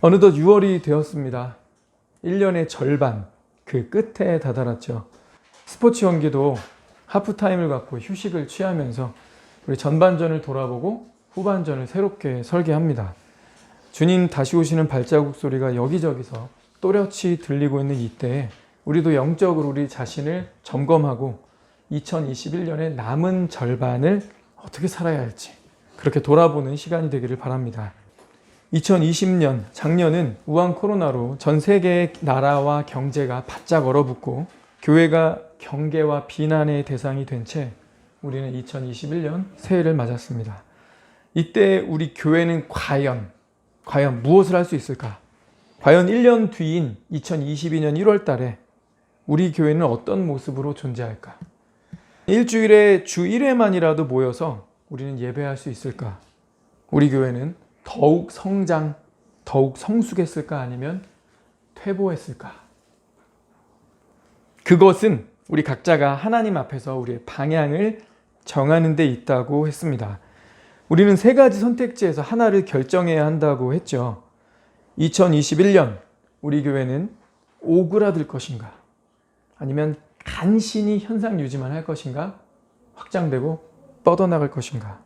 어느덧 6월이 되었습니다. 1년의 절반, 그 끝에 다다랐죠. 스포츠 경기도 하프타임을 갖고 휴식을 취하면서 우리 전반전을 돌아보고 후반전을 새롭게 설계합니다. 주님 다시 오시는 발자국 소리가 여기저기서 또렷이 들리고 있는 이때에 우리도 영적으로 우리 자신을 점검하고 2021년의 남은 절반을 어떻게 살아야 할지 그렇게 돌아보는 시간이 되기를 바랍니다. 2020년 작년은 우한 코로나로 전 세계의 나라와 경제가 바짝 얼어붙고 교회가 경계와 비난의 대상이 된 채 우리는 2021년 새해를 맞았습니다. 이때 우리 교회는 과연 무엇을 할 수 있을까? 과연 1년 뒤인 2022년 1월 달에 우리 교회는 어떤 모습으로 존재할까? 일주일에 주 1회만이라도 모여서 우리는 예배할 수 있을까? 우리 교회는 더욱 성장, 더욱 성숙했을까? 아니면 퇴보했을까? 그것은 우리 각자가 하나님 앞에서 우리의 방향을 정하는 데 있다고 했습니다. 우리는 세 가지 선택지에서 하나를 결정해야 한다고 했죠. 2021년 우리 교회는 오그라들 것인가? 아니면 간신히 현상 유지만 할 것인가? 확장되고 뻗어나갈 것인가?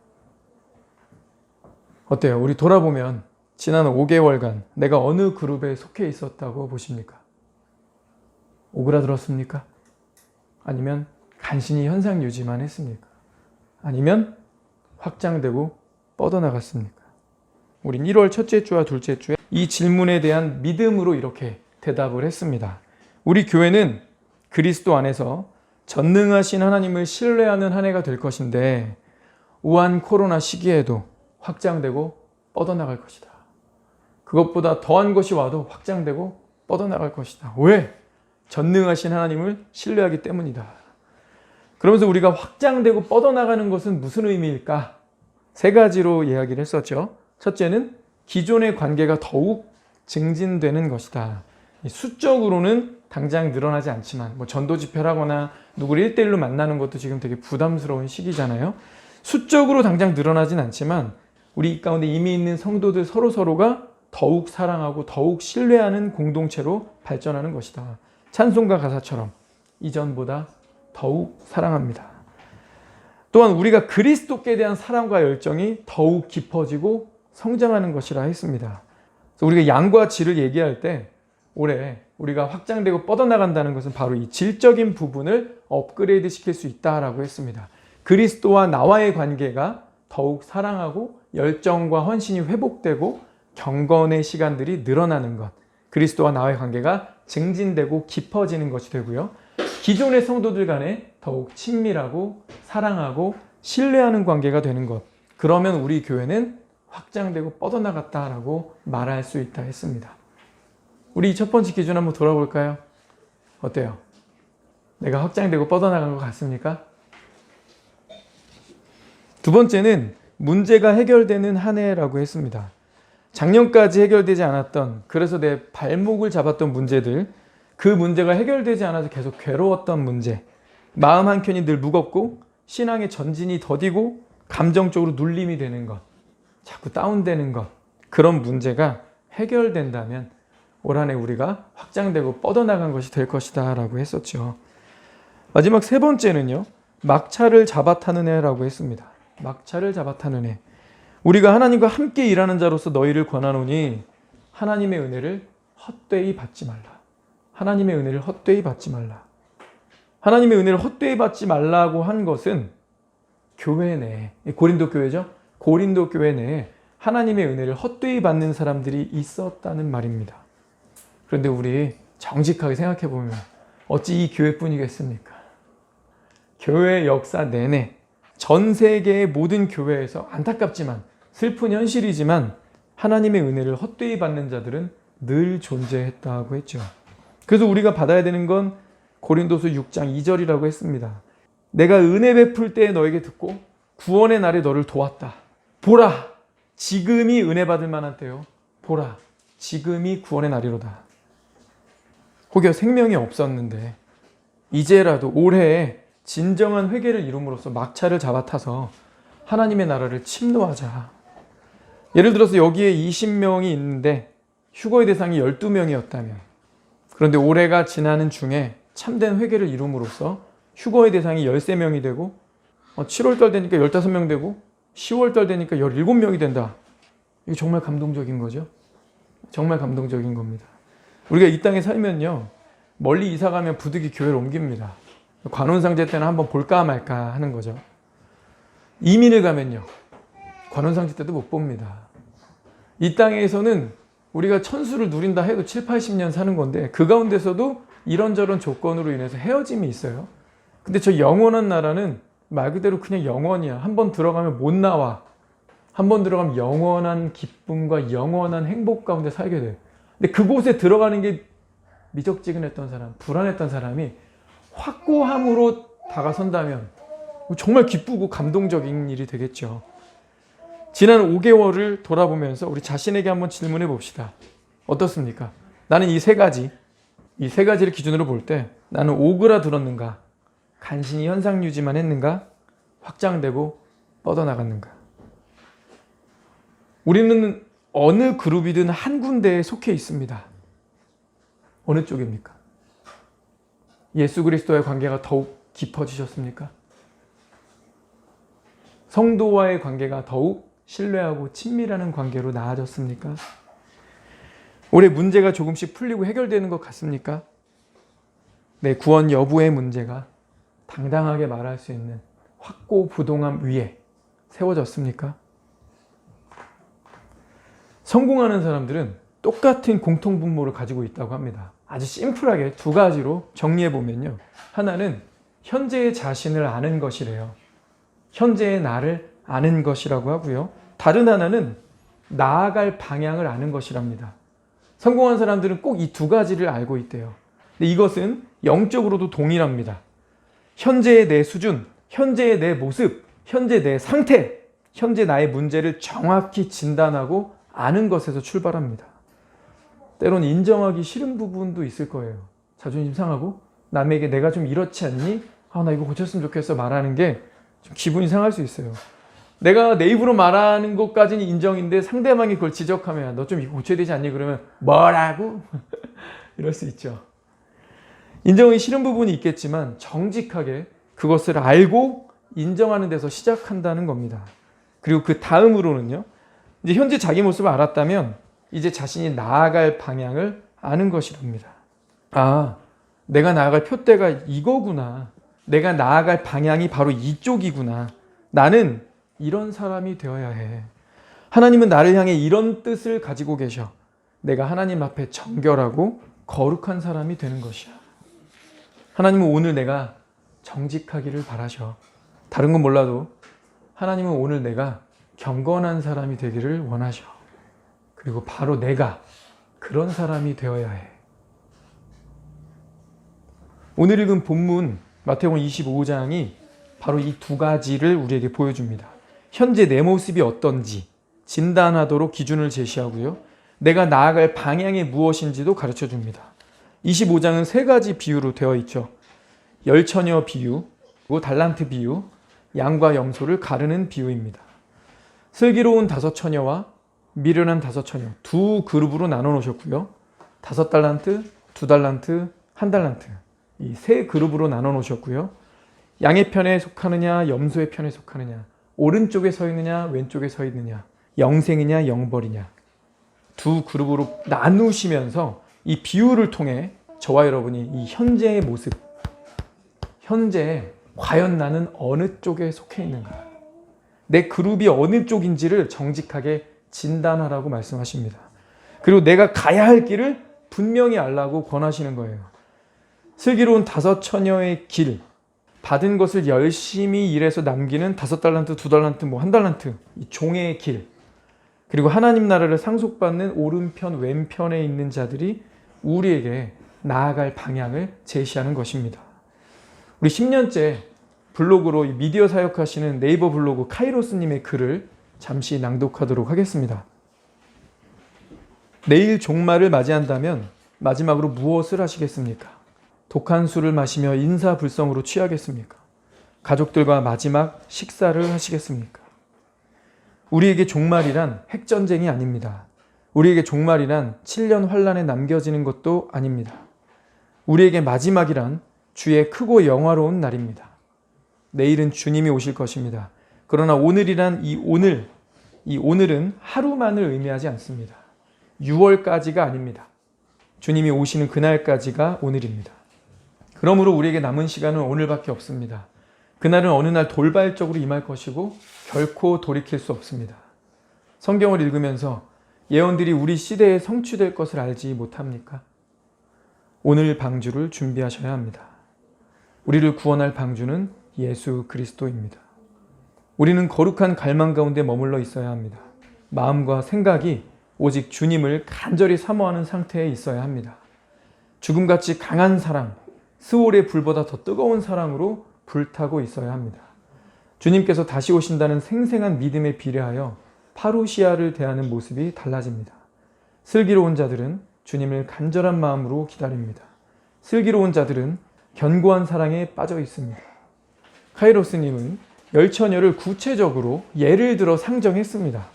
어때요? 우리 돌아보면 지난 5개월간 내가 어느 그룹에 속해 있었다고 보십니까? 오그라들었습니까? 아니면 간신히 현상 유지만 했습니까? 아니면 확장되고 뻗어나갔습니까? 우린 1월 첫째 주와 둘째 주에 이 질문에 대한 믿음으로 이렇게 대답을 했습니다. 우리 교회는 그리스도 안에서 전능하신 하나님을 신뢰하는 한 해가 될 것인데 우한 코로나 시기에도 확장되고 뻗어나갈 것이다. 그것보다 더한 것이 와도 확장되고 뻗어나갈 것이다. 왜? 전능하신 하나님을 신뢰하기 때문이다. 그러면서 우리가 확장되고 뻗어나가는 것은 무슨 의미일까? 세 가지로 이야기를 했었죠. 첫째는 기존의 관계가 더욱 증진되는 것이다. 수적으로는 당장 늘어나지 않지만 전도 집회를 하거나 누구를 1대1로 만나는 것도 지금 되게 부담스러운 시기잖아요. 수적으로 당장 늘어나진 않지만 우리 가운데 이미 있는 성도들 서로가 더욱 사랑하고 더욱 신뢰하는 공동체로 발전하는 것이다. 찬송가 가사처럼 이전보다 더욱 사랑합니다. 또한 우리가 그리스도께 대한 사랑과 열정이 더욱 깊어지고 성장하는 것이라 했습니다. 그래서 우리가 양과 질을 얘기할 때 올해 우리가 확장되고 뻗어나간다는 것은 바로 이 질적인 부분을 업그레이드 시킬 수 있다라고 했습니다. 그리스도와 나와의 관계가 더욱 사랑하고 열정과 헌신이 회복되고 경건의 시간들이 늘어나는 것, 그리스도와 나와의 관계가 증진되고 깊어지는 것이 되고요. 기존의 성도들 간에 더욱 친밀하고 사랑하고 신뢰하는 관계가 되는 것, 그러면 우리 교회는 확장되고 뻗어나갔다라고 말할 수 있다 했습니다. 우리 첫 번째 기준 한번 돌아볼까요? 어때요? 내가 확장되고 뻗어나간 것 같습니까? 두 번째는 문제가 해결되는 한 해라고 했습니다. 작년까지 해결되지 않았던, 그래서 내 발목을 잡았던 문제들, 그 문제가 해결되지 않아서 계속 괴로웠던 문제, 마음 한켠이 늘 무겁고 신앙의 전진이 더디고 감정적으로 눌림이 되는 것, 자꾸 다운되는 것, 그런 문제가 해결된다면 올 한 해 우리가 확장되고 뻗어나간 것이 될 것이다 라고 했었죠. 마지막 세 번째는요, 막차를 잡아타는 해라고 했습니다. 막차를 잡아타는 해. 우리가 하나님과 함께 일하는 자로서 너희를 권하노니 하나님의 은혜를 헛되이 받지 말라. 하나님의 은혜를 헛되이 받지 말라. 하나님의 은혜를 헛되이 받지 말라고 한 것은 교회 내에, 고린도 교회죠? 고린도 교회 내에 하나님의 은혜를 헛되이 받는 사람들이 있었다는 말입니다. 그런데 우리 정직하게 생각해 보면 어찌 이 교회뿐이겠습니까? 교회 역사 내내 전 세계의 모든 교회에서 안타깝지만 슬픈 현실이지만 하나님의 은혜를 헛되이 받는 자들은 늘 존재했다고 했죠. 그래서 우리가 받아야 되는 건 고린도서 6장 2절이라고 했습니다. 내가 은혜 베풀 때에 너에게 듣고 구원의 날에 너를 도왔다. 보라, 지금이 은혜 받을 만한 때요. 보라, 지금이 구원의 날이로다. 혹여 생명이 없었는데 이제라도 올해에 진정한 회개를 이룸으로써 막차를 잡아타서 하나님의 나라를 침노하자. 예를 들어서 여기에 20명이 있는데 휴거의 대상이 12명이었다면, 그런데 올해가 지나는 중에 참된 회개를 이룸으로써 휴거의 대상이 13명이 되고 7월달 되니까 15명 되고 10월달 되니까 17명이 된다. 이게 정말 감동적인 거죠. 정말 감동적인 겁니다. 우리가 이 땅에 살면요, 멀리 이사 가면 부득이 교회를 옮깁니다. 관혼상제 때는 한번 볼까 말까 하는 거죠. 이민을 가면요, 관혼상제 때도 못 봅니다. 이 땅에서는 우리가 천수를 누린다 해도 7, 80년 사는 건데, 그 가운데서도 이런저런 조건으로 인해서 헤어짐이 있어요. 근데 저 영원한 나라는 말 그대로 그냥 영원이야. 한번 들어가면 못 나와. 한번 들어가면 영원한 기쁨과 영원한 행복 가운데 살게 돼. 근데 그곳에 들어가는 게 미적지근했던 사람, 불안했던 사람이 확고함으로 다가선다면 정말 기쁘고 감동적인 일이 되겠죠. 지난 5개월을 돌아보면서 우리 자신에게 한번 질문해 봅시다. 어떻습니까? 나는 이 세 가지를 기준으로 볼 때 나는 오그라들었는가? 간신히 현상 유지만 했는가? 확장되고 뻗어나갔는가? 우리는 어느 그룹이든 한 군데에 속해 있습니다. 어느 쪽입니까? 예수 그리스도와의 관계가 더욱 깊어지셨습니까? 성도와의 관계가 더욱 신뢰하고 친밀하는 관계로 나아졌습니까? 올해 문제가 조금씩 풀리고 해결되는 것 같습니까? 내 구원 여부의 문제가 당당하게 말할 수 있는 확고부동함 위에 세워졌습니까? 성공하는 사람들은 똑같은 공통분모를 가지고 있다고 합니다. 아주 심플하게 두 가지로 정리해 보면요. 하나는 현재의 자신을 아는 것이래요. 현재의 나를 아는 것이라고 하고요. 다른 하나는 나아갈 방향을 아는 것이랍니다. 성공한 사람들은 꼭 이 두 가지를 알고 있대요. 근데 이것은 영적으로도 동일합니다. 현재의 내 수준, 현재의 내 모습, 현재 내 상태, 현재 나의 문제를 정확히 진단하고 아는 것에서 출발합니다. 때론 인정하기 싫은 부분도 있을 거예요. 자존심 상하고 남에게 내가 좀 이렇지 않니? 나 이거 고쳤으면 좋겠어 말하는 게 좀 기분이 상할 수 있어요. 내가 내 입으로 말하는 것까지는 인정인데 상대방이 그걸 지적하면 너 좀 이거 고쳐야 되지 않니? 그러면 뭐라고? 이럴 수 있죠. 인정하기 싫은 부분이 있겠지만 정직하게 그것을 알고 인정하는 데서 시작한다는 겁니다. 그리고 그 다음으로는요. 이제 현재 자기 모습을 알았다면 이제 자신이 나아갈 방향을 아는 것이랍니다. 내가 나아갈 표대가 이거구나. 내가 나아갈 방향이 바로 이쪽이구나. 나는 이런 사람이 되어야 해. 하나님은 나를 향해 이런 뜻을 가지고 계셔. 내가 하나님 앞에 정결하고 거룩한 사람이 되는 것이야. 하나님은 오늘 내가 정직하기를 바라셔. 다른 건 몰라도 하나님은 오늘 내가 경건한 사람이 되기를 원하셔. 그리고 바로 내가 그런 사람이 되어야 해. 오늘 읽은 본문 마태복음 25장이 바로 이 두 가지를 우리에게 보여줍니다. 현재 내 모습이 어떤지 진단하도록 기준을 제시하고요. 내가 나아갈 방향이 무엇인지도 가르쳐줍니다. 25장은 세 가지 비유로 되어 있죠. 열처녀 비유, 그리고 달란트 비유, 양과 염소를 가르는 비유입니다. 슬기로운 5처녀와 미련한 5처녀 두 그룹으로 나눠 놓으셨고요. 5달란트, 2달란트, 1달란트 이 세 그룹으로 나눠 놓으셨고요. 양의 편에 속하느냐 염소의 편에 속하느냐, 오른쪽에 서 있느냐 왼쪽에 서 있느냐, 영생이냐 영벌이냐 두 그룹으로 나누시면서 이 비유를 통해 저와 여러분이 이 현재의 모습, 현재 과연 나는 어느 쪽에 속해 있는가, 내 그룹이 어느 쪽인지를 정직하게 진단하라고 말씀하십니다. 그리고 내가 가야 할 길을 분명히 알라고 권하시는 거예요. 슬기로운 5처녀의 길, 받은 것을 열심히 일해서 남기는 5달란트, 2달란트, 1달란트 이 종의 길, 그리고 하나님 나라를 상속받는 오른편 왼편에 있는 자들이 우리에게 나아갈 방향을 제시하는 것입니다. 우리 10년째 블로그로 미디어 사역하시는 네이버 블로그 카이로스님의 글을 잠시 낭독하도록 하겠습니다. 내일 종말을 맞이한다면 마지막으로 무엇을 하시겠습니까? 독한 술을 마시며 인사불성으로 취하겠습니까? 가족들과 마지막 식사를 하시겠습니까? 우리에게 종말이란 핵전쟁이 아닙니다. 우리에게 종말이란 7년 환란에 남겨지는 것도 아닙니다. 우리에게 마지막이란 주의 크고 영화로운 날입니다. 내일은 주님이 오실 것입니다. 그러나 오늘이란 이 오늘은 하루만을 의미하지 않습니다. 6월까지가 아닙니다. 주님이 오시는 그날까지가 오늘입니다. 그러므로 우리에게 남은 시간은 오늘밖에 없습니다. 그날은 어느 날 돌발적으로 임할 것이고 결코 돌이킬 수 없습니다. 성경을 읽으면서 예언들이 우리 시대에 성취될 것을 알지 못합니까? 오늘 방주를 준비하셔야 합니다. 우리를 구원할 방주는 예수 그리스도입니다. 우리는 거룩한 갈망 가운데 머물러 있어야 합니다. 마음과 생각이 오직 주님을 간절히 사모하는 상태에 있어야 합니다. 죽음같이 강한 사랑, 스올의 불보다 더 뜨거운 사랑으로 불타고 있어야 합니다. 주님께서 다시 오신다는 생생한 믿음에 비례하여 파루시아를 대하는 모습이 달라집니다. 슬기로운 자들은 주님을 간절한 마음으로 기다립니다. 슬기로운 자들은 견고한 사랑에 빠져 있습니다. 카이로스님은 열처녀를 구체적으로 예를 들어 상정했습니다.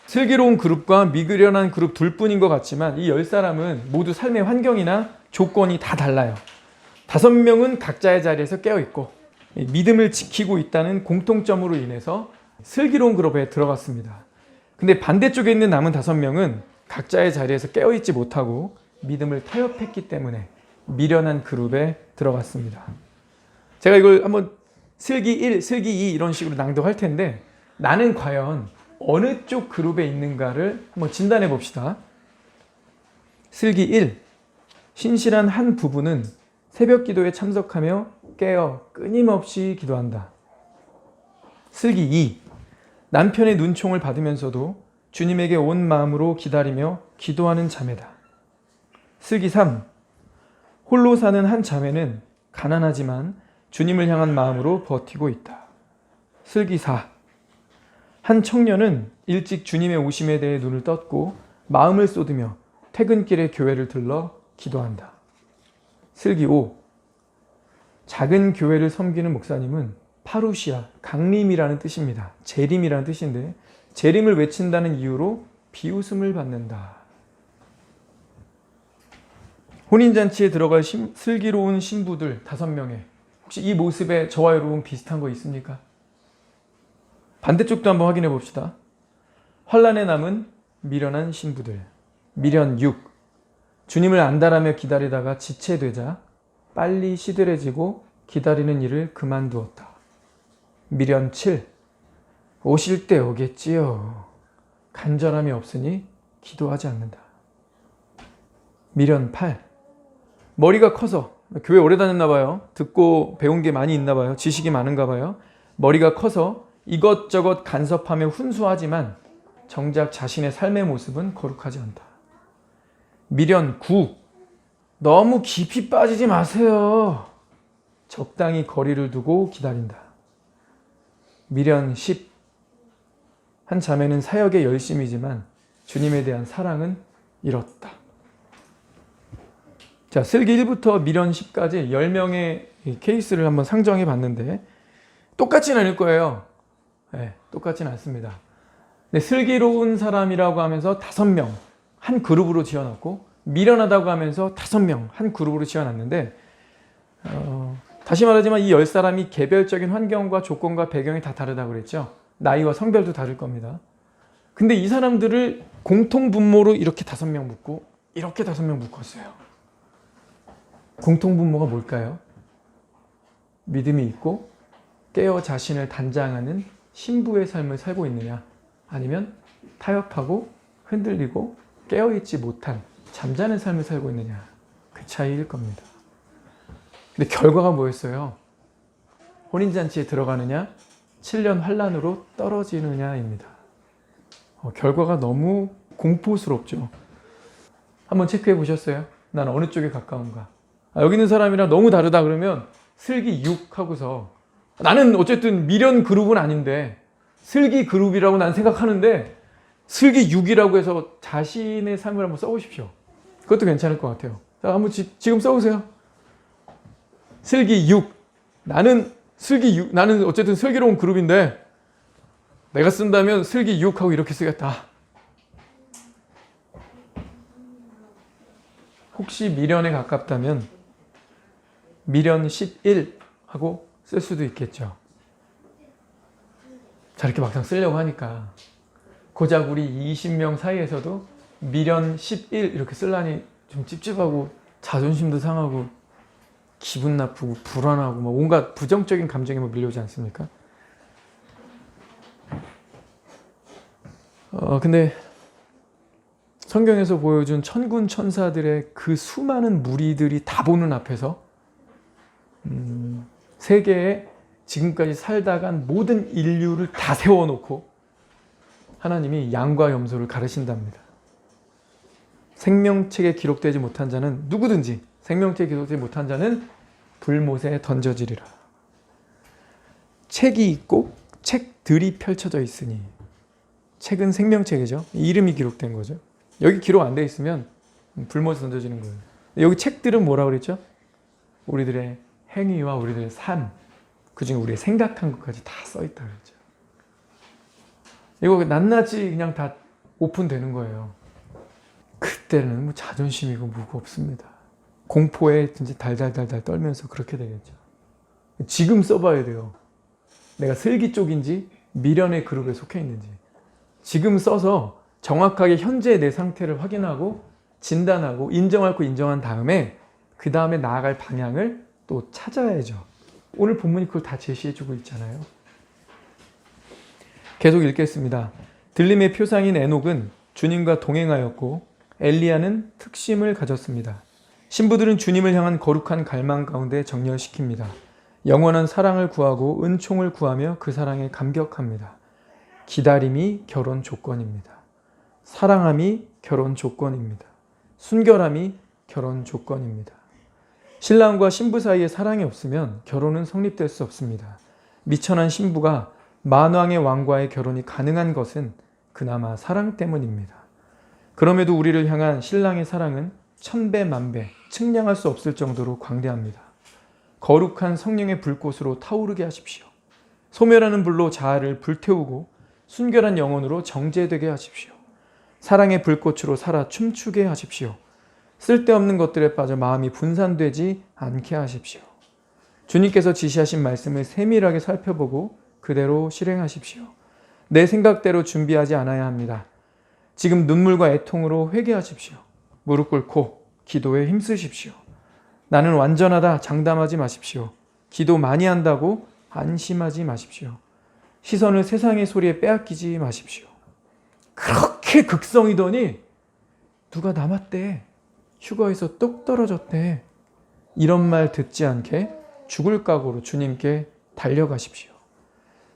슬기로운 그룹과 미그련한 그룹 둘뿐인 것 같지만 이 10사람은 모두 삶의 환경이나 조건이 다 달라요. 5명은 각자의 자리에서 깨어있고 믿음을 지키고 있다는 공통점으로 인해서 슬기로운 그룹에 들어갔습니다. 근데 반대쪽에 있는 남은 5명은 각자의 자리에서 깨어있지 못하고 믿음을 타협했기 때문에 미련한 그룹에 들어갔습니다. 제가 이걸 한번 슬기 1, 슬기 2 이런 식으로 낭독할 텐데 나는 과연 어느 쪽 그룹에 있는가를 한번 진단해 봅시다. 슬기 1. 신실한 한 부부는 새벽 기도에 참석하며 깨어 끊임없이 기도한다. 슬기 2. 남편의 눈총을 받으면서도 주님에게 온 마음으로 기다리며 기도하는 자매다. 슬기 3. 홀로 사는 한 자매는 가난하지만 주님을 향한 마음으로 버티고 있다. 슬기 4. 한 청년은 일찍 주님의 오심에 대해 눈을 떴고 마음을 쏟으며 퇴근길에 교회를 들러 기도한다. 슬기 5. 작은 교회를 섬기는 목사님은 파루시아, 강림이라는 뜻입니다. 재림이라는 뜻인데 재림을 외친다는 이유로 비웃음을 받는다. 혼인잔치에 들어갈 슬기로운 신부들 5명에 혹시 이 모습에 저와 여러분 비슷한 거 있습니까? 반대쪽도 한번 확인해 봅시다. 환란에 남은 미련한 신부들. 미련 6. 주님을 안달하며 기다리다가 지체되자 빨리 시들해지고 기다리는 일을 그만두었다. 미련 7. 오실 때 오겠지요. 간절함이 없으니 기도하지 않는다. 미련 8. 머리가 커서 교회 오래 다녔나 봐요. 듣고 배운 게 많이 있나 봐요. 지식이 많은가 봐요. 머리가 커서 이것저것 간섭하며 훈수하지만 정작 자신의 삶의 모습은 거룩하지 않다. 미련 9. 너무 깊이 빠지지 마세요. 적당히 거리를 두고 기다린다. 미련 10. 한 자매는 사역에 열심이지만 주님에 대한 사랑은 잃었다. 자, 슬기 1부터 미련 10까지 10명의 케이스를 한번 상정해 봤는데 똑같지는 않을 거예요. 네, 똑같지는 않습니다. 근데 슬기로운 사람이라고 하면서 5명 한 그룹으로 지어놨고 미련하다고 하면서 5명 한 그룹으로 지어놨는데 다시 말하지만 이 10사람이 개별적인 환경과 조건과 배경이 다 다르다고 그랬죠. 나이와 성별도 다를 겁니다. 근데 이 사람들을 공통분모로 이렇게 5명 묶고 이렇게 5명 묶었어요. 공통분모가 뭘까요? 믿음이 있고 깨어 자신을 단장하는 신부의 삶을 살고 있느냐, 아니면 타협하고 흔들리고 깨어있지 못한 잠자는 삶을 살고 있느냐, 그 차이일 겁니다. 근데 결과가 뭐였어요? 혼인잔치에 들어가느냐, 7년 환란으로 떨어지느냐입니다. 결과가 너무 공포스럽죠. 한번 체크해 보셨어요? 난 어느 쪽에 가까운가? 여기 있는 사람이랑 너무 다르다 그러면 슬기 6 하고서 나는 어쨌든 미련 그룹은 아닌데 슬기 그룹이라고 난 생각하는데 슬기 6이라고 해서 자신의 삶을 한번 써보십시오. 그것도 괜찮을 것 같아요. 자, 한번 지금 써보세요. 슬기 6. 나는 어쨌든 슬기로운 그룹인데 내가 쓴다면 슬기 6 하고 이렇게 쓰겠다. 혹시 미련에 가깝다면 미련 11 하고 쓸 수도 있겠죠. 자, 이렇게 막상 쓰려고 하니까 고작 우리 20명 사이에서도 미련 11 이렇게 쓰려니 좀 찝찝하고 자존심도 상하고 기분 나쁘고 불안하고 뭐 온갖 부정적인 감정이 뭐 밀려오지 않습니까? 근데 성경에서 보여준 천군 천사들의 그 수많은 무리들이 다 보는 앞에서 세계에 지금까지 살다 간 모든 인류를 다 세워놓고 하나님이 양과 염소를 가르신답니다. 생명책에 기록되지 못한 자는 누구든지 생명책에 기록되지 못한 자는 불못에 던져지리라. 책이 있고 책들이 펼쳐져 있으니 책은 생명책이죠. 이름이 기록된 거죠. 여기 기록 안 돼 있으면 불못에 던져지는 거예요. 여기 책들은 뭐라고 그랬죠? 우리들의 행위와 우리들의 삶, 그중에 우리의 생각한 것까지 다 써있다 그랬죠. 이거 낱낱이 그냥 다 오픈되는 거예요. 그때는 뭐 자존심이고 뭐고 없습니다. 공포에 진짜 달달달달 떨면서 그렇게 되겠죠. 지금 써봐야 돼요. 내가 슬기 쪽인지 미련의 그룹에 속해 있는지. 지금 써서 정확하게 현재 내 상태를 확인하고 진단하고 인정할 거 인정한 다음에 그 다음에 나아갈 방향을 또 찾아야죠. 오늘 본문이 그걸 다 제시해주고 있잖아요. 계속 읽겠습니다. 들림의 표상인 에녹은 주님과 동행하였고 엘리야는 특심을 가졌습니다. 신부들은 주님을 향한 거룩한 갈망 가운데 정렬시킵니다. 영원한 사랑을 구하고 은총을 구하며 그 사랑에 감격합니다. 기다림이 결혼 조건입니다. 사랑함이 결혼 조건입니다. 순결함이 결혼 조건입니다. 신랑과 신부 사이에 사랑이 없으면 결혼은 성립될 수 없습니다. 미천한 신부가 만왕의 왕과의 결혼이 가능한 것은 그나마 사랑 때문입니다. 그럼에도 우리를 향한 신랑의 사랑은 천배 만배 측량할 수 없을 정도로 광대합니다. 거룩한 성령의 불꽃으로 타오르게 하십시오. 소멸하는 불로 자아를 불태우고 순결한 영혼으로 정제되게 하십시오. 사랑의 불꽃으로 살아 춤추게 하십시오. 쓸데없는 것들에 빠져 마음이 분산되지 않게 하십시오. 주님께서 지시하신 말씀을 세밀하게 살펴보고 그대로 실행하십시오. 내 생각대로 준비하지 않아야 합니다. 지금 눈물과 애통으로 회개하십시오. 무릎 꿇고 기도에 힘쓰십시오. 나는 완전하다 장담하지 마십시오. 기도 많이 한다고 안심하지 마십시오. 시선을 세상의 소리에 빼앗기지 마십시오. 그렇게 극성이더니 누가 남았대. 휴거에서 똑 떨어졌대. 이런 말 듣지 않게 죽을 각오로 주님께 달려가십시오.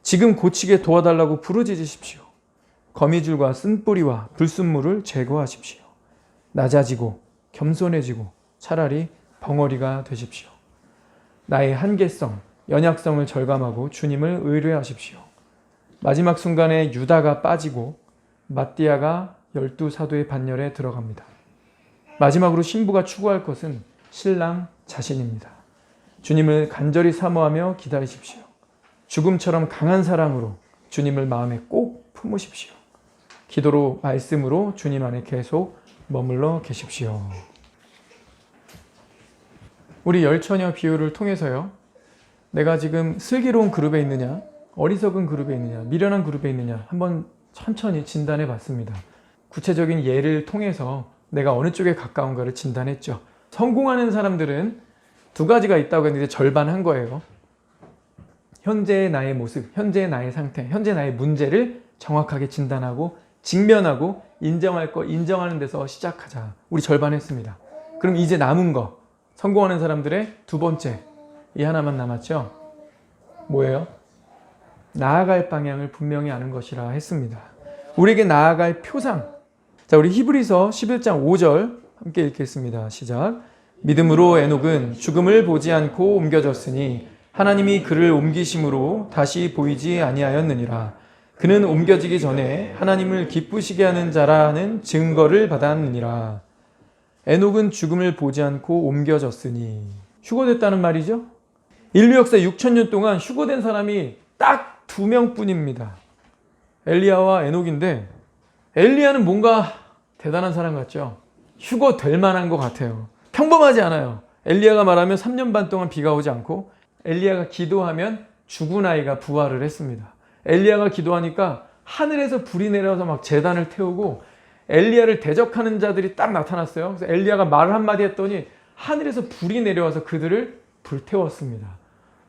지금 고치게 도와달라고 부르짖으십시오. 거미줄과 쓴뿌리와 불순물을 제거하십시오. 낮아지고 겸손해지고 차라리 벙어리가 되십시오. 나의 한계성, 연약성을 절감하고 주님을 의뢰하십시오. 마지막 순간에 유다가 빠지고 마띠아가 12사도의 반열에 들어갑니다. 마지막으로 신부가 추구할 것은 신랑 자신입니다. 주님을 간절히 사모하며 기다리십시오. 죽음처럼 강한 사랑으로 주님을 마음에 꼭 품으십시오. 기도로 말씀으로 주님 안에 계속 머물러 계십시오. 우리 열처녀 비유를 통해서요. 내가 지금 슬기로운 그룹에 있느냐, 어리석은 그룹에 있느냐, 미련한 그룹에 있느냐 한번 천천히 진단해 봤습니다. 구체적인 예를 통해서 내가 어느 쪽에 가까운가를 진단했죠. 성공하는 사람들은 두 가지가 있다고 했는데 절반 한 거예요. 현재의 나의 모습, 현재의 나의 상태, 현재 나의 문제를 정확하게 진단하고 직면하고 인정할 거 인정하는 데서 시작하자. 우리 절반 했습니다. 그럼 이제 남은 거, 성공하는 사람들의 두 번째, 이 하나만 남았죠? 뭐예요? 나아갈 방향을 분명히 아는 것이라 했습니다. 우리에게 나아갈 표상. 자, 우리 히브리서 11장 5절 함께 읽겠습니다. 시작. 믿음으로 에녹은 죽음을 보지 않고 옮겨졌으니 하나님이 그를 옮기심으로 다시 보이지 아니하였느니라. 그는 옮겨지기 전에 하나님을 기쁘시게 하는 자라는 증거를 받았느니라. 에녹은 죽음을 보지 않고 옮겨졌으니 휴거됐다는 말이죠. 인류 역사 6,000년 동안 휴거된 사람이 딱 2명뿐입니다. 엘리야와 에녹인데 엘리야는 뭔가 대단한 사람 같죠. 휴거될 만한 것 같아요. 평범하지 않아요. 엘리야가 말하면 3년 반 동안 비가 오지 않고 엘리야가 기도하면 죽은 아이가 부활을 했습니다. 엘리야가 기도하니까 하늘에서 불이 내려서 막 제단을 태우고 엘리야를 대적하는 자들이 딱 나타났어요. 그래서 엘리야가 말을 한마디 했더니 하늘에서 불이 내려와서 그들을 불태웠습니다.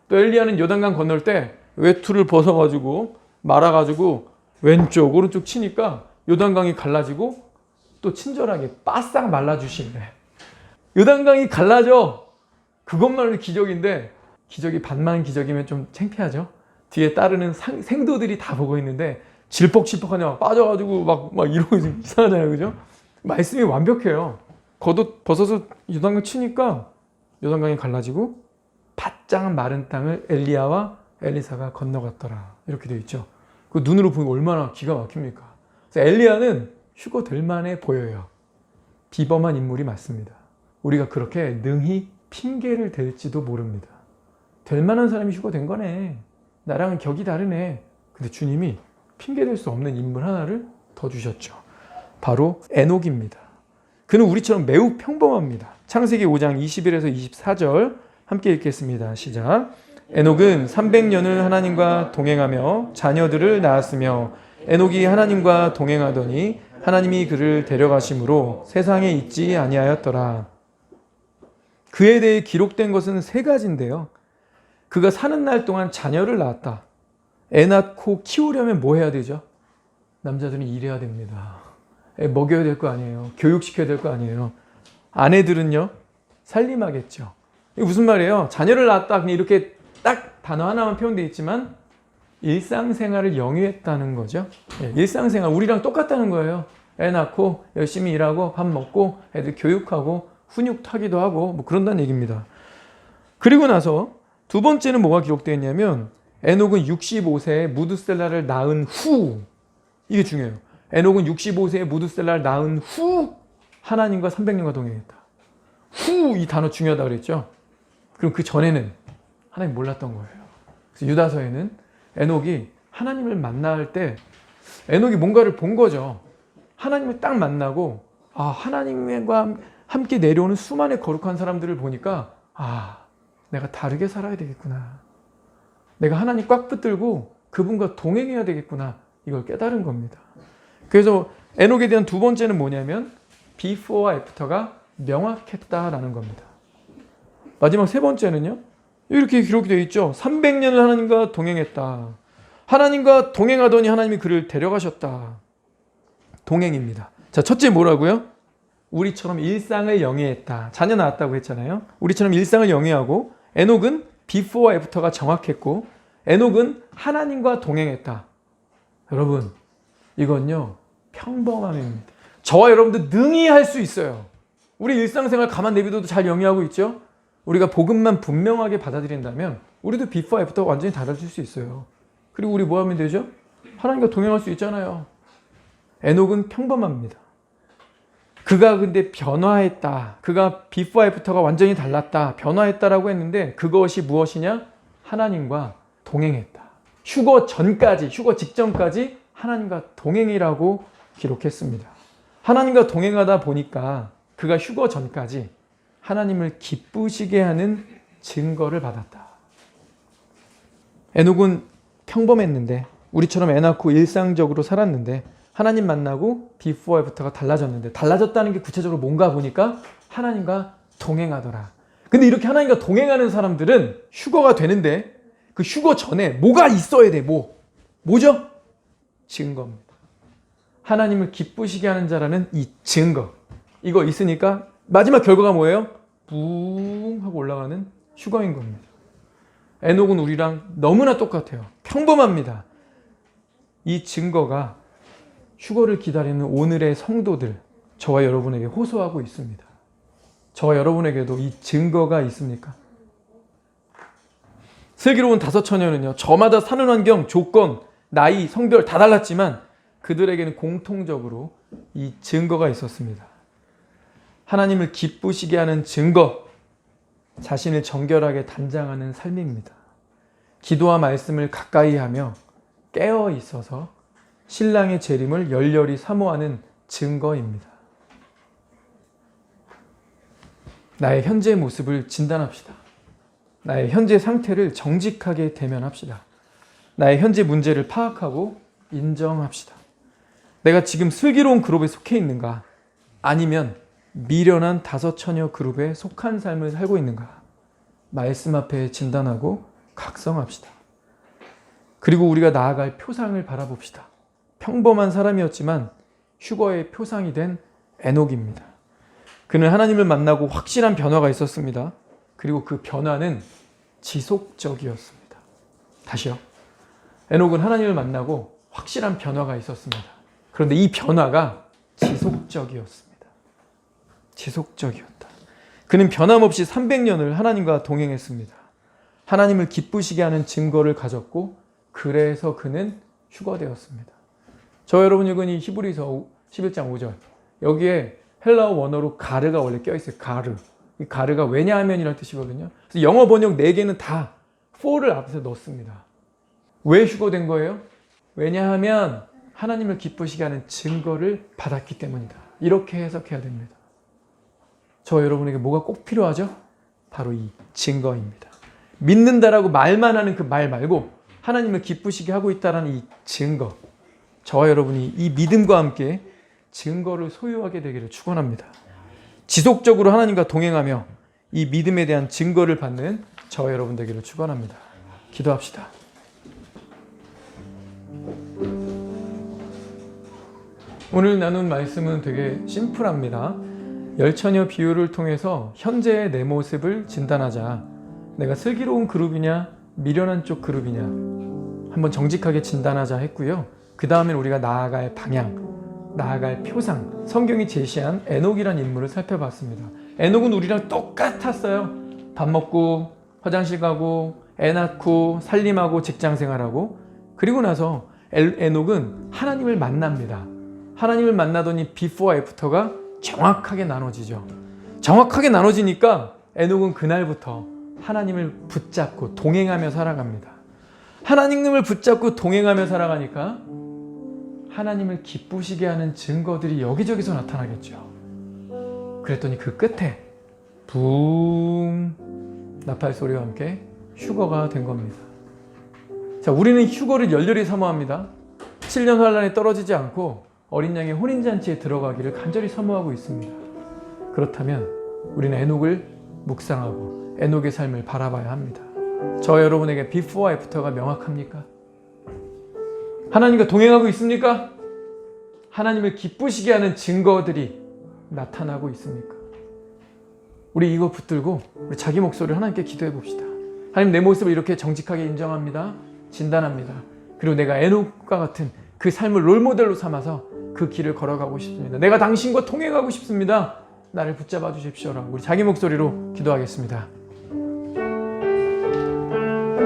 또 엘리야는 요단강 건널 때 외투를 벗어가지고 말아가지고 왼쪽 오른쪽 치니까 요단강이 갈라지고 또 친절하게 바싹 말라주시네. 요단강이 갈라져. 그것만으로 기적인데 기적이 반만 기적이면 좀 창피하죠. 뒤에 따르는 생도들이 다 보고 있는데 질퍽질퍽하냐 막 빠져가지고 막 이러고 이상하잖아요. 그죠? 말씀이 완벽해요. 겉옷 벗어서 요단강 치니까 요단강이 갈라지고 바짝 마른 땅을 엘리야와 엘리사가 건너갔더라. 이렇게 되어 있죠. 그 눈으로 보면 얼마나 기가 막힙니까? 그래서 엘리야는 휴거 될 만해 보여요. 비범한 인물이 맞습니다. 우리가 그렇게 능히 핑계를 댈지도 모릅니다. 될 만한 사람이 휴거 된 거네. 나랑은 격이 다르네. 근데 주님이 핑계댈 수 없는 인물 하나를 더 주셨죠. 바로 에녹입니다. 그는 우리처럼 매우 평범합니다. 창세기 5장 21에서 24절 함께 읽겠습니다. 시작. 에녹은 300년을 하나님과 동행하며 자녀들을 낳았으며 에녹이 하나님과 동행하더니 하나님이 그를 데려가심으로 세상에 있지 아니하였더라. 그에 대해 기록된 것은 세 가지인데요. 그가 사는 날 동안 자녀를 낳았다. 애 낳고 키우려면 뭐 해야 되죠? 남자들은 일해야 됩니다. 애 먹여야 될 거 아니에요. 교육시켜야 될 거 아니에요. 아내들은요, 살림하겠죠. 이게 무슨 말이에요? 자녀를 낳았다. 그냥 이렇게 딱 단어 하나만 표현되어 있지만 일상생활을 영위했다는 거죠. 일상생활, 우리랑 똑같다는 거예요. 애 낳고 열심히 일하고 밥 먹고 애들 교육하고 훈육 타기도 하고 뭐 그런다는 얘기입니다. 그리고 나서 두 번째는 뭐가 기록되어 있냐면 에녹은 65세에 무드셀라를 낳은 후, 이게 중요해요. 에녹은 65세에 무드셀라를 낳은 후 하나님과 300년과 동행했다. 후, 이 단어 중요하다 그랬죠. 그럼 그 전에는 하나님 몰랐던 거예요. 그래서 유다서에는 에녹이 하나님을 만날 때 에녹이 뭔가를 본 거죠. 하나님을 딱 만나고 하나님과 함께 내려오는 수많은 거룩한 사람들을 보니까 내가 다르게 살아야 되겠구나. 내가 하나님 꽉 붙들고 그분과 동행해야 되겠구나. 이걸 깨달은 겁니다. 그래서 에녹에 대한 두 번째는 뭐냐면 before와 after가 명확했다라는 겁니다. 마지막 세 번째는요. 이렇게 기록이 되어 있죠. 300년을 하나님과 동행했다. 하나님과 동행하더니 하나님이 그를 데려가셨다. 동행입니다. 자, 첫째 뭐라고요? 우리처럼 일상을 영위했다. 자녀 낳았다고 했잖아요. 우리처럼 일상을 영위하고 에녹은 before와 after가 정확했고 에녹은 하나님과 동행했다. 여러분, 이건요 평범함입니다. 저와 여러분도 능히 할 수 있어요. 우리 일상생활 가만 내비둬도 잘 영위하고 있죠. 우리가 복음만 분명하게 받아들인다면 우리도 before, after 완전히 달라질 수 있어요. 그리고 우리 뭐 하면 되죠? 하나님과 동행할 수 있잖아요. 에녹은 평범합니다. 그가 근데 변화했다. 그가 before, after가 완전히 달랐다. 변화했다라고 했는데 그것이 무엇이냐? 하나님과 동행했다. 휴거 전까지, 휴거 직전까지 하나님과 동행이라고 기록했습니다. 하나님과 동행하다 보니까 그가 휴거 전까지 하나님을 기쁘시게 하는 증거를 받았다. 에녹은 평범했는데 우리처럼 애 낳고 일상적으로 살았는데 하나님 만나고 before, after가 달라졌는데 달라졌다는 게 구체적으로 뭔가 보니까 하나님과 동행하더라. 근데 이렇게 하나님과 동행하는 사람들은 휴거가 되는데 그 휴거 전에 뭐가 있어야 돼? 뭐죠? 증거입니다. 하나님을 기쁘시게 하는 자라는 이 증거. 이거 있으니까 마지막 결과가 뭐예요? 붕 하고 올라가는 휴거인 겁니다. 에녹은 우리랑 너무나 똑같아요. 평범합니다. 이 증거가 휴거를 기다리는 오늘의 성도들, 저와 여러분에게 호소하고 있습니다. 저와 여러분에게도 이 증거가 있습니까? 슬기로운 다섯 처녀는요, 저마다 사는 환경, 조건, 나이, 성별 다 달랐지만 그들에게는 공통적으로 이 증거가 있었습니다. 하나님을 기쁘시게 하는 증거, 자신을 정결하게 단장하는 삶입니다. 기도와 말씀을 가까이 하며 깨어 있어서 신랑의 재림을 열렬히 사모하는 증거입니다. 나의 현재 모습을 진단합시다. 나의 현재 상태를 정직하게 대면합시다. 나의 현재 문제를 파악하고 인정합시다. 내가 지금 슬기로운 그룹에 속해 있는가? 아니면 미련한 다섯 처녀 그룹에 속한 삶을 살고 있는가? 말씀 앞에 진단하고 각성합시다. 그리고 우리가 나아갈 표상을 바라봅시다. 평범한 사람이었지만 휴거의 표상이 된 에녹입니다. 그는 하나님을 만나고 확실한 변화가 있었습니다. 그리고 그 변화는 지속적이었습니다. 다시요. 에녹은 하나님을 만나고 확실한 변화가 있었습니다. 그런데 이 변화가 지속적이었습니다. 지속적이었다. 그는 변함없이 300년을 하나님과 동행했습니다. 하나님을 기쁘시게 하는 증거를 가졌고 그래서 그는 휴거되었습니다. 저 여러분 읽은 이 히브리서 11장 5절 여기에 헬라어 원어로 가르가 원래 껴있어요. 가르. 이 가르가 왜냐하면이라는 뜻이거든요. 그래서 영어 번역 4개는 다 for를 앞에서 넣습니다. 왜 휴거된 거예요? 왜냐하면 하나님을 기쁘시게 하는 증거를 받았기 때문이다. 이렇게 해석해야 됩니다. 저 여러분에게 뭐가 꼭 필요하죠? 바로 이 증거입니다. 믿는다라고 말만 하는 그 말 말고 하나님을 기쁘시게 하고 있다는 이 증거. 저와 여러분이 이 믿음과 함께 증거를 소유하게 되기를 축원합니다. 지속적으로 하나님과 동행하며 이 믿음에 대한 증거를 받는 저와 여러분 되기를 축원합니다. 기도합시다. 오늘 나눈 말씀은 되게 심플합니다. 열처녀 비유를 통해서 현재의 내 모습을 진단하자. 내가 슬기로운 그룹이냐 미련한 쪽 그룹이냐 한번 정직하게 진단하자 했고요. 그 다음에 우리가 나아갈 방향, 나아갈 표상, 성경이 제시한 에녹이라는 인물을 살펴봤습니다. 에녹은 우리랑 똑같았어요. 밥 먹고 화장실 가고 애 낳고 살림하고 직장생활하고 그리고 나서 에녹은 하나님을 만납니다. 하나님을 만나더니 비포와 애프터가 정확하게 나눠지죠. 정확하게 나눠지니까 에녹은 그날부터 하나님을 붙잡고 동행하며 살아갑니다. 하나님을 붙잡고 동행하며 살아가니까 하나님을 기쁘시게 하는 증거들이 여기저기서 나타나겠죠. 그랬더니 그 끝에 붕 나팔 소리와 함께 휴거가 된 겁니다. 자, 우리는 휴거를 열렬히 사모합니다. 7년 환란에 떨어지지 않고 어린 양의 혼인잔치에 들어가기를 간절히 사모하고 있습니다. 그렇다면 우리는 에녹을 묵상하고 에녹의 삶을 바라봐야 합니다. 저 여러분에게 비포와 애프터가 명확합니까? 하나님과 동행하고 있습니까? 하나님을 기쁘시게 하는 증거들이 나타나고 있습니까? 우리 이거 붙들고 우리 자기 목소리를 하나님께 기도해 봅시다. 하나님, 내 모습을 이렇게 정직하게 인정합니다. 진단합니다. 그리고 내가 에녹과 같은 그 삶을 롤모델로 삼아서 그 길을 걸어가고 싶습니다. 내가 당신과 동행하고 싶습니다. 나를 붙잡아 주십시오라고 우리 자기 목소리로 기도하겠습니다.